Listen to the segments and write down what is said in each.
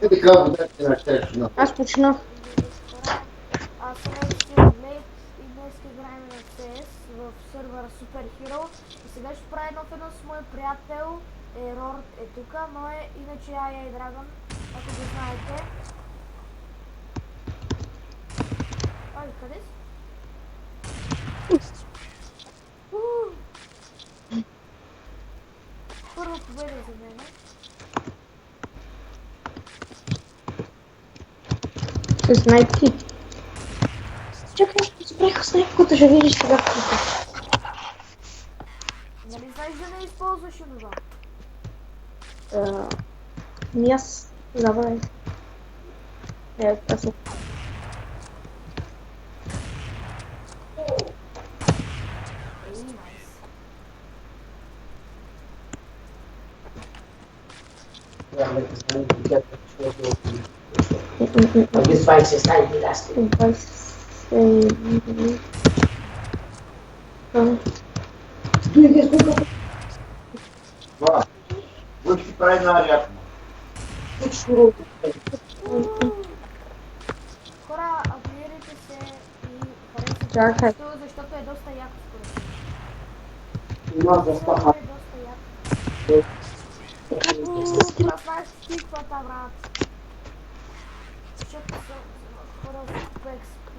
Е така водачи на течна. Аз почнах. Аз съм Extreme и днес играем на CS в сервера Super Hero. И сега ще правя едно с мой приятел. Ерор е тук, но е иначе Ая и Драгон, ако го знаете. Ай, къде си? Първа победа за мен. С снайпки. Чакай, забравих снайпката, ще видиш сега какво. Нали знаеш да не използваш онова? Аз забравих. Аз This fight is slightly lasting. Това. Лъчи ти прави на рядко. Хора, абонирайте се и харесайте Чакай. видеото, защото е доста яко според мен. Има да стаха. Е доста яко. Красна стиквата, брат. Защото са хора в PXP.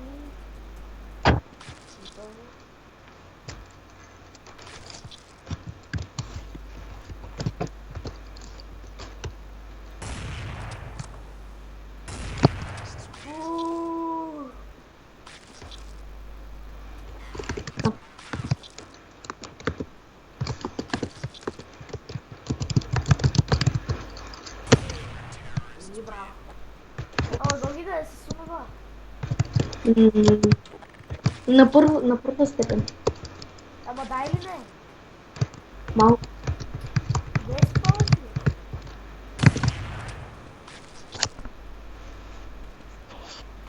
Браво. О, дълги да е с онова. На първа степен. Ама дай ли не? Малко. 10 повече.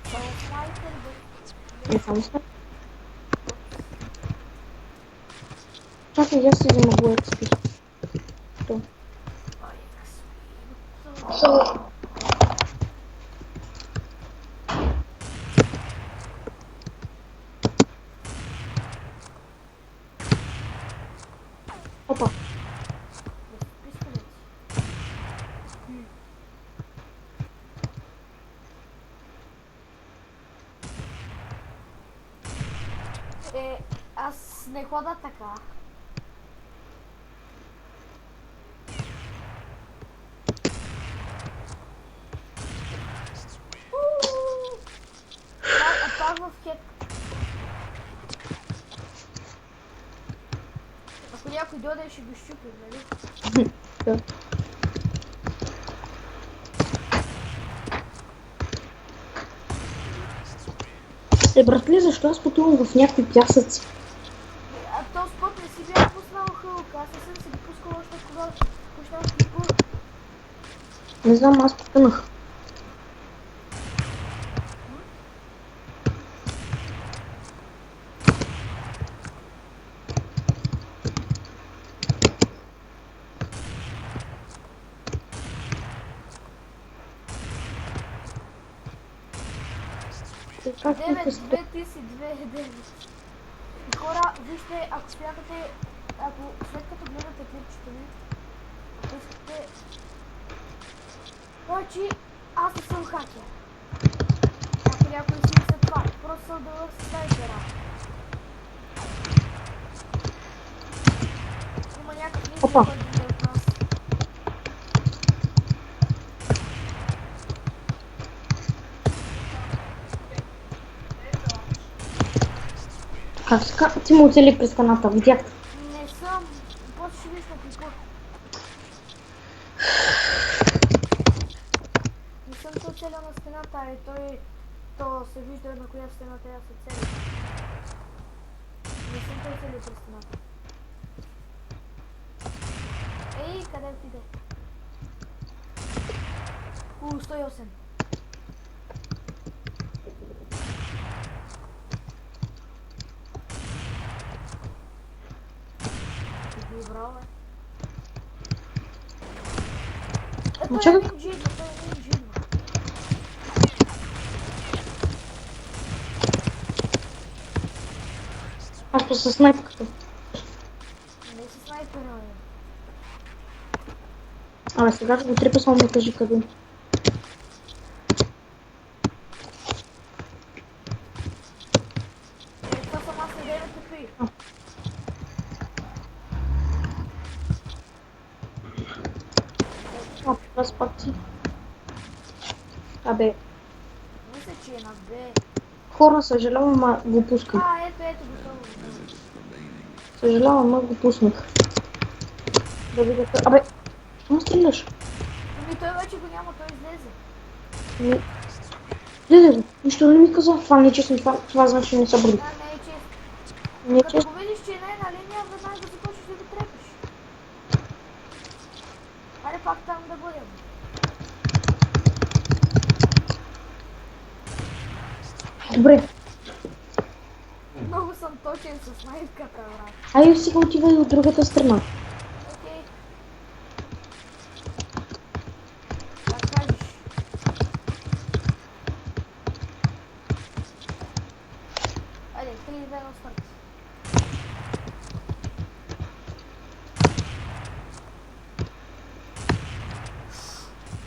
Само снайпер, бе. Не само снайпер. Чакай, аз си взема го XP. То. Ай, късо. Опа. Пистолет. Аз не хода така. Пак в хек. Ако някой дойде, ще го щупим, нали? Да. Братле, защо аз потувам в някакви пясъци? А то спот не си бях пуснал хълка, аз не съм си го пускал още когато почнах да пускам. Не знам, аз потънах. Как 9, ти 2, ти си 2, 9. И хора, вижте, ако смятате, след като гледате клипчето ми, ако искате... Значи, аз не съм хакер. Ако някой си мисля това, просто съм дълъг с снайпера. Има някакви Опа. изгледи от нас. Как така? Ти му оцели през каната, видях. Не съм. После ще видиш на клипа. Не съм те оцелял на стената, то се вижда на коя стена трябва да се цели. Не съм те оцелил през стената. Ей, къде отиде? 108. Добро, бе. Ето Чакай. е един джидно, той е един джидно. Снайпа със снайпката. Не си снайпера, бе. Абе, сега ще го трипа, само ми кажи къде. Това съм аз, не дай ме тъпи. А, това спак си. Абе, Мисля, че е на Б. хора, съжалявам, ма го пускам. Ето, готово. Съжалявам, ма го пуснах. Да видя къде. Абе, какво стреляш? Ами той вече го няма, той излезе. Ми... Гледай го, нищо не ми каза. Това не е честно, това значи не са бързи. Да, не е често. Не е Като честно. го видиш, че не е на линия, веднага да започнеш да го трепеш. Хайде пак там да бъдем. Добре, Много съм точен с снайпката, брат. айде сега отивай от другата страна. Окей. Как кажеш? Айде, 3-2 на старт.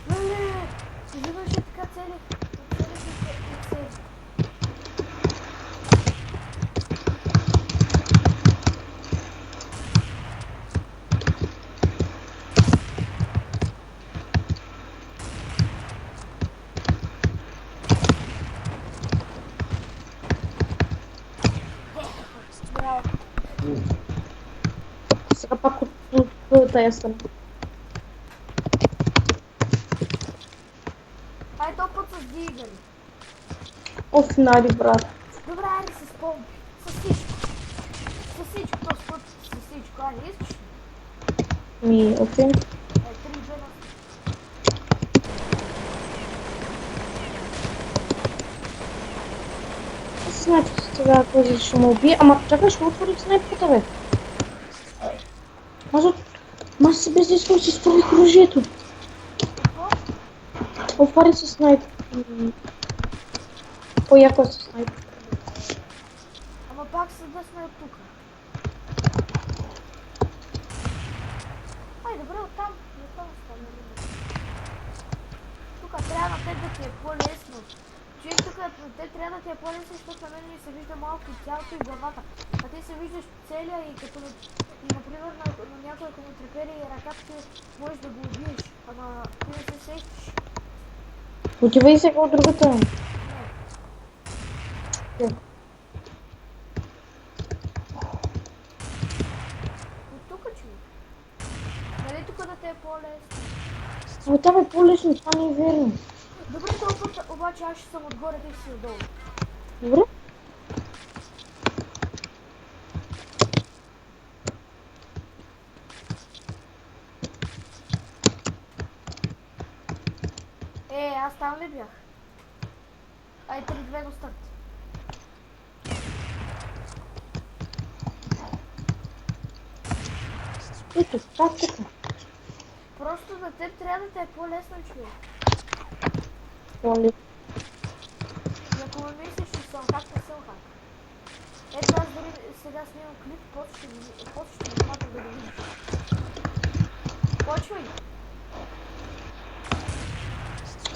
Леле! Взимаш ли така цели? Целих и цели. Браво. Сега пак от тая страна. Ай, то път с дигали. Оф, Нади, брат. Добре, айде с помпи. С всичко. С всичко, този път с всичко. Айде, искаш ли? Ми, окей. 3-2 на... Аз значи сега този ще ме убие. Ама чакай, ще отворих снайпката, бе. Аз си без искам си изправих оръжието. Какво? Отваря се снайп. По-яко е с снайп. Ама пак се да сме от тук. Ай, добре, оттам. Оттам стане. Тук трябва на теб да ти е по-лесно. Човек, тук на теб трябва да ти е по-лесно, защото на мен ми се вижда малко и тялото и главата. А ти се виждаш целия и като... И, например, на някой, ако му трепери ръката, ти можеш да го убиеш. Ама ти не се сещаш. Отивай сега от другата. Не. От тук, човек. Нали тук да те е по-лесно? Ама това е по-лесно, това не е верно. Добре, този път обаче аз ще съм отгоре, ти си отдолу. Добре? Аз там ли бях? Ай, 3-2 на старт. Ето, така. Просто на теб трябва да те е по-лесно, човек. По-лесно. И ако ме мислиш, че съм хак, не съм хак. Ето аз дори сега снимам клип, после ще го мата да го видиш. Почвай!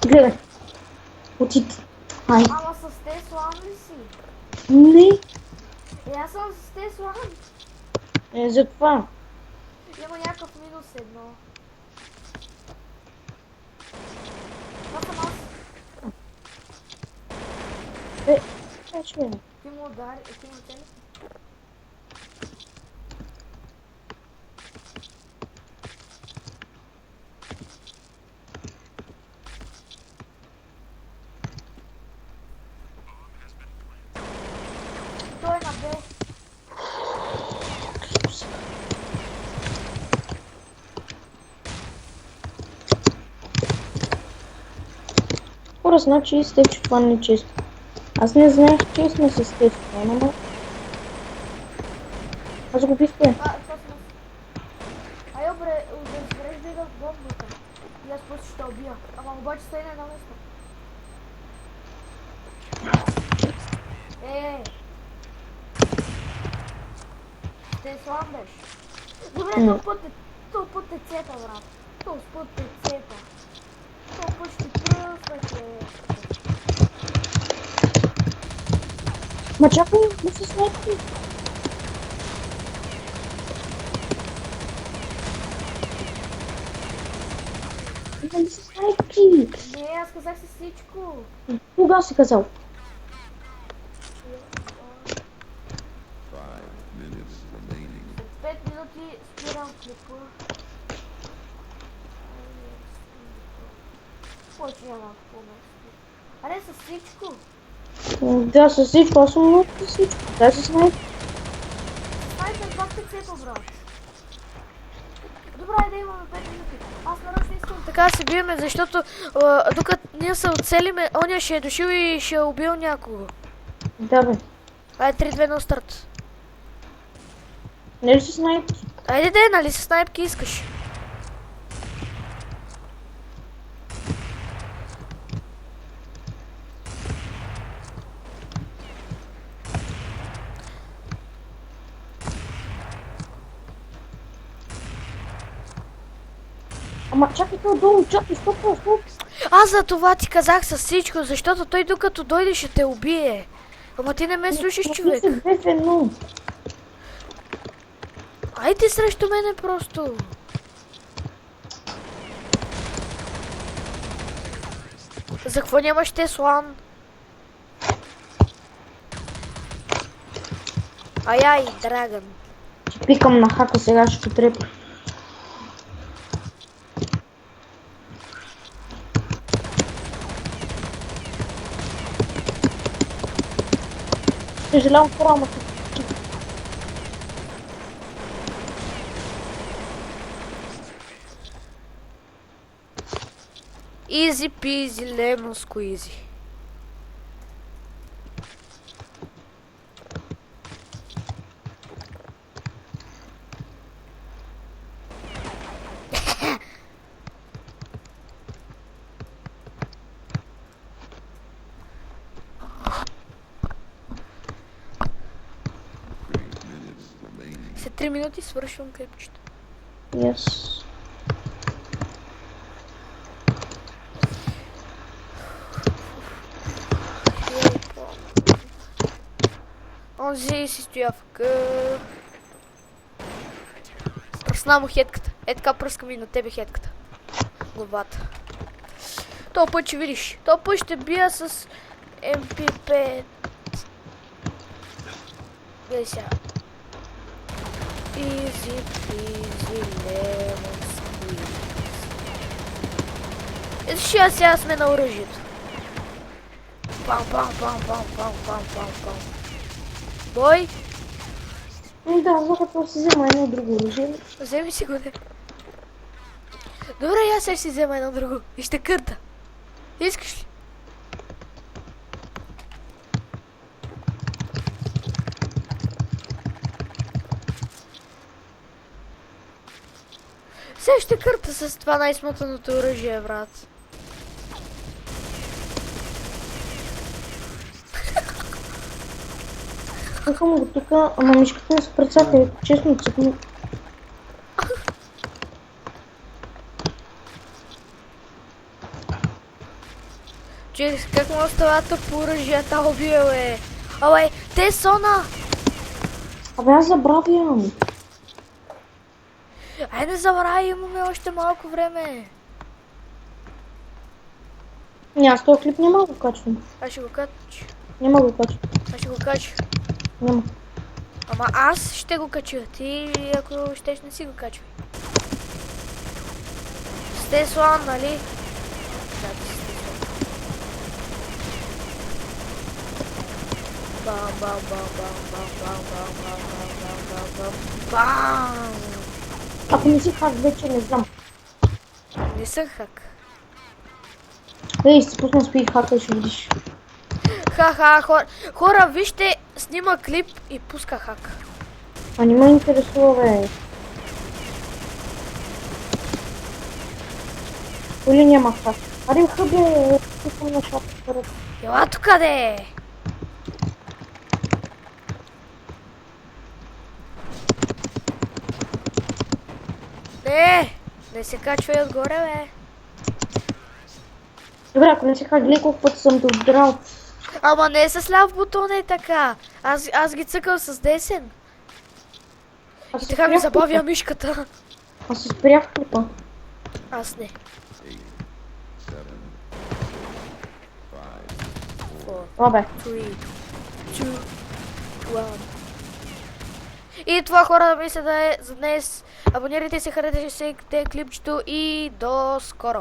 Гледай. Отид. Ай. Ама с Теслан ли си? Не. Аз съм с Теслан. За това. Има някакъв минус едно. Това съм аз. Ще видим. Ти му удари, ти му цели. Той е на Б. Хора, значи и сте, че това не е често. Аз не знаех, че сме с Стефан, ама... Аз го бих те. Това съм аз. Ай, добре, разбереш да ида в бомбата. И аз после ще убия. Ама обаче стой на едно место. Те слаб беше. Добре, този път е цета, брат. Този път е цета. Този път ще пръснете. Ма чакай, не се снайпи. Не се снайпи. Не, аз казах си всичко. Кога си казал? 5 минути спирам клипа. Повече няма какво да спи. Аре с всичко. Да, с всичко, аз съм много с всичко. Да, се снайпи. Снайпер, пак те цепа, брат. Добре, да имаме 5 минути. Аз нарочно искам така да се биеме, защото докато ние се оцелиме, оня ще е дошил и ще е убил някого. Да, бе. Айде 3-2 на старт. Не ли си снайпи? Айде, нали с снайпки искаш? Ама чакай това долу, чакай, стоп. Аз за това ти казах с всичко, защото той докато дойде ще те убие. Ама ти не ме слушаш, човек. 2 в 1. Айде срещу мене просто. За какво нямаш Теслан? Ай, Драгън. Ще пикам на хака, сега ще потрепя. Съжалявам в рамата. Easy peasy lemon squeezy. След 3 минути свършвам клипчето. Yes. Онзи си стоя в къв. Пръсна му хетката. Е така пръскам и на тебе хетката. Главата. То път ще видиш. То път ще бия с MP5. Гледай сега. Easy peasy lemon squeeze. Ето сега сме на оръжието. Пам. Бой? Да, защото си взема едно друго оръжие. Вземи си го, не. Добре, аз сега ще си взема едно друго. И ще кърта. Искаш ли? Сега ще кърта с това най-смотаното оръжие, брат. Пускам го тук, ама мишката не се прецака, честно цъкни. Че как му оставата по оръжията убия, бе? Абе, те сона! Абе, аз забравям. Ай, не забравяй, имаме още малко време. Не, аз този клип няма го качвам. Аз ще го кача. Няма го качвам. Аз ще го кача. Няма. Ама аз ще го кача. Ти, ако щеш, не си го качвай. С Теслан, нали? Да, ти си Теслан. Бам! Ако не си хак, вече не знам. Не съм хак. Ей, си пусна спи хака и ще видиш. Ха-ха, хора, вижте, снима клип и пуска хак. А не ме интересува, бе. Или няма хак? Аре, хъбе, пускам на шапка. Ела тука, де! Не се качвай отгоре, бе. Добре, ако не си хали колко пъти съм те отдрал. Ама не с ляв бутон е така. Аз ги цъкам с десен. Аз И се така ми спрях забавя клипа. мишката. Аз се спрях клипа. Аз не. 4, Абе. 3, 2, 1. И това, хора, мисля да е за днес. Абонирайте се, харесайте клипчето и до скоро.